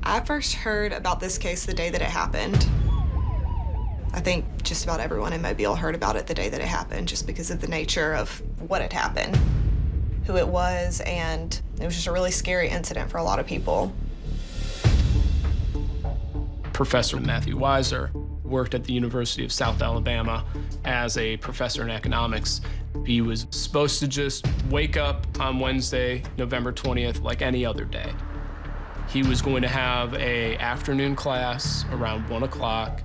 I first heard about this case the day that it happened. I think just about everyone in Mobile heard about it the day that it happened, just because of the nature of what had happened, who it was, and it was just a really scary incident for a lot of people. Professor Matthew Weiser worked at the University of South Alabama as a professor in economics. He was supposed to just wake up on Wednesday, November 20th, like any other day. He was going to have an afternoon class around 1 o'clock,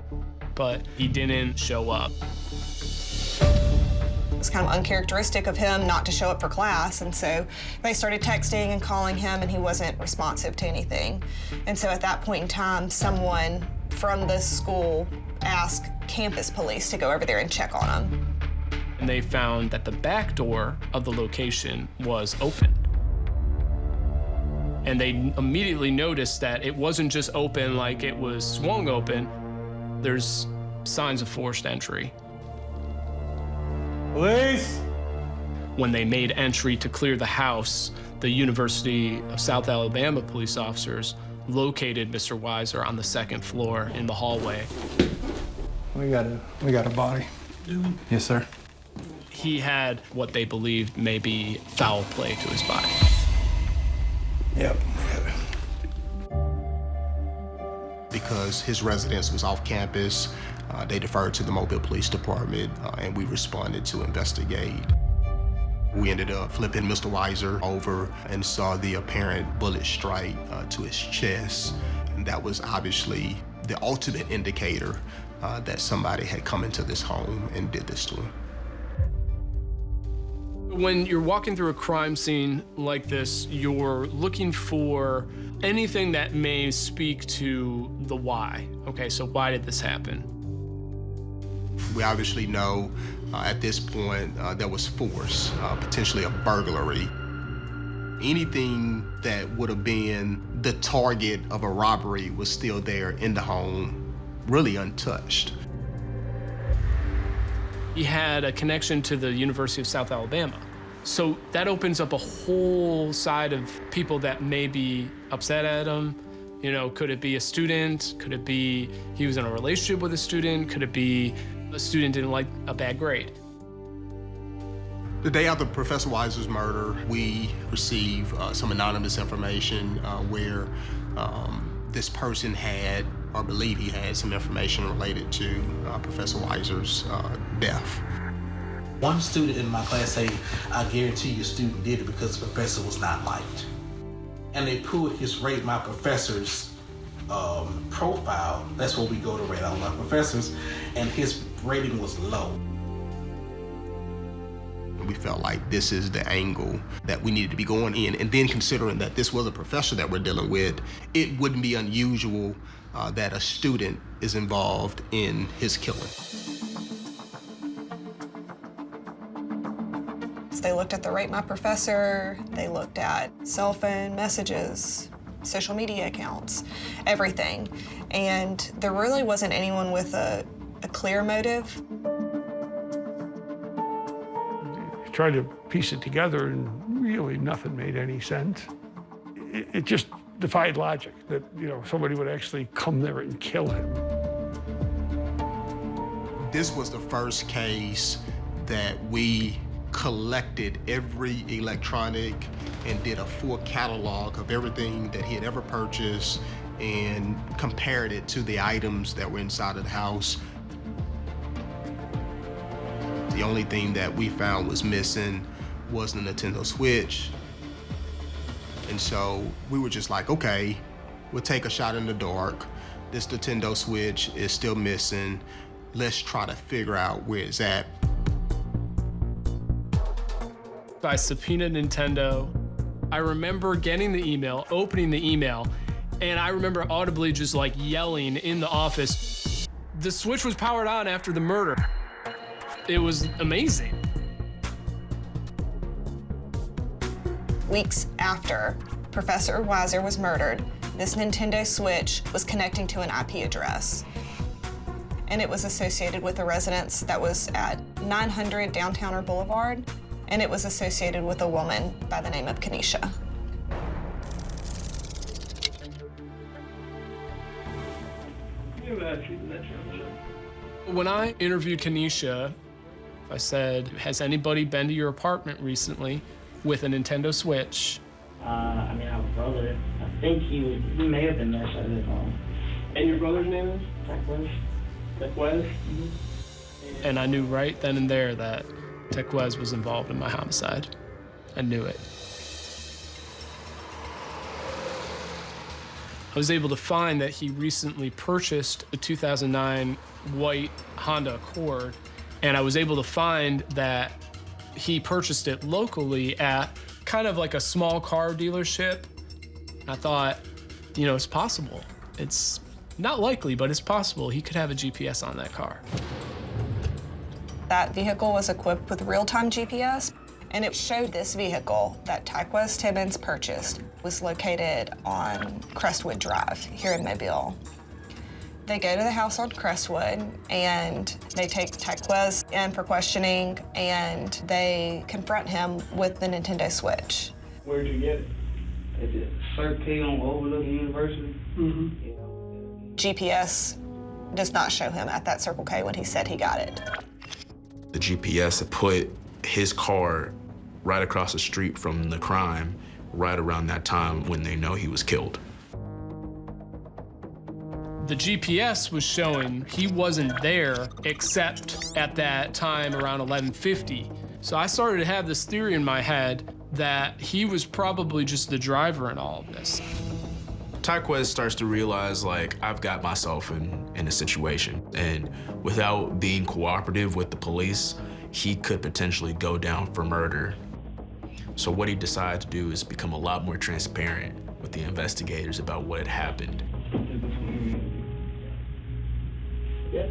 but he didn't show up. It was kind of uncharacteristic of him not to show up for class, and so they started texting and calling him, and he wasn't responsive to anything. And so at that point in time, someone from the school asked campus police to go over there and check on him. And they found that the back door of the location was open. And they immediately noticed that it wasn't just open like it was swung open. There's signs of forced entry. Police! When they made entry to clear the house, the University of South Alabama police officers located Mr. Weiser on the second floor in the hallway. We got a body. Yes, sir. He had what they believed may be foul play to his body. Yep. Because his residence was off campus, they deferred to the Mobile Police Department, and we responded to investigate. We ended up flipping Mr. Weiser over and saw the apparent bullet strike to his chest. And that was obviously the ultimate indicator that somebody had come into this home and did this to him. When you're walking through a crime scene like this, you're looking for anything that may speak to the why. Okay, so why did this happen? We obviously know at this point there was force, potentially a burglary. Anything that would have been the target of a robbery was still there in the home, really untouched. He had a connection to the University of South Alabama. So that opens up a whole side of people that may be upset at him. You know, could it be a student? Could it be he was in a relationship with a student? Could it be a student didn't like a bad grade? The day after Professor Weiser's murder, we received some anonymous information where this person had, or believed he had, some information related to Professor Weiser's death. One student in my class said, I guarantee your student did it because the professor was not liked. And they pulled his Rate My Professors profile. That's where we go to rate all my professors, and his rating was low. We felt like this is the angle that we needed to be going in. And then considering that this was a professor that we're dealing with, it wouldn't be unusual that a student is involved in his killing. They looked at the Rate My Professor, they looked at cell phone messages, social media accounts, everything. And there really wasn't anyone with a clear motive. Tried to piece it together, and really nothing made any sense. It just defied logic that, you know, somebody would actually come there and kill him. This was the first case that we collected every electronic and did a full catalog of everything that he had ever purchased and compared it to the items that were inside of the house. The only thing that we found was missing was the Nintendo Switch. And so we were just like, okay, we'll take a shot in the dark. This Nintendo Switch is still missing. Let's try to figure out where it's at. I subpoenaed Nintendo. I remember getting the email, opening the email, and I remember audibly just like yelling in the office, the Switch was powered on after the murder. It was amazing. Weeks after Professor Weiser was murdered, this Nintendo Switch was connecting to an IP address. And it was associated with a residence that was at 900 Downtowner Boulevard, and it was associated with a woman by the name of Kenesha. When I interviewed Kenesha, I said, has anybody been to your apartment recently with a Nintendo Switch? I mean, I have a brother. I think he may have been there, so I didn't know. And your brother's name is? Tequez. Tequez? Mm-hmm. And I knew right then and there that Tequez was involved in my homicide. I knew it. I was able to find that he recently purchased a 2009 white Honda Accord, and I was able to find that he purchased it locally at kind of like a small car dealership. I thought, you know, it's possible. It's not likely, but it's possible he could have a GPS on that car. That vehicle was equipped with real-time GPS, and it showed this vehicle that Tequez Timmons purchased was located on Crestwood Drive here in Mobile. They go to the house on Crestwood, and they take Tequez in for questioning, and they confront him with the Nintendo Switch. Where'd you get it? Is it Circle K on Overlooking University? Mm-hmm. GPS does not show him at that Circle K when he said he got it. The GPS had put his car right across the street from the crime, right around that time when they know he was killed. The GPS was showing he wasn't there except at that time around 11:50. So I started to have this theory in my head that he was probably just the driver in all of this. Tequez starts to realize, like, I've got myself in a situation, and without being cooperative with the police, he could potentially go down for murder. So what he decided to do is become a lot more transparent with the investigators about what had happened. Yes.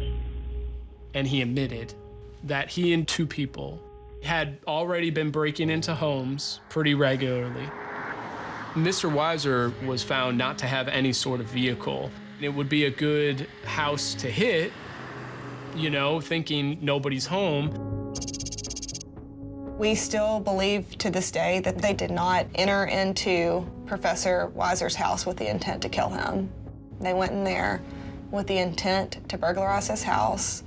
And he admitted that he and two people had already been breaking into homes pretty regularly. Mr. Weiser was found not to have any sort of vehicle. It would be a good house to hit, you know, thinking nobody's home. We still believe to this day that they did not enter into Professor Weiser's house with the intent to kill him. They went in there with the intent to burglarize his house,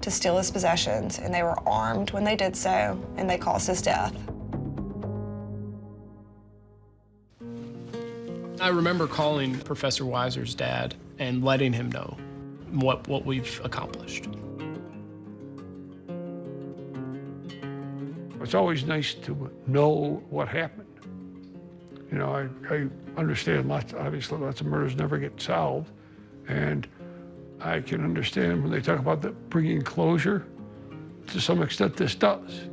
to steal his possessions, and they were armed when they did so, and they caused his death. I remember calling Professor Weiser's dad and letting him know what we've accomplished. It's always nice to know what happened. You know, I understand obviously lots of murders never get solved, and I can understand when they talk about bringing closure. To some extent, this does.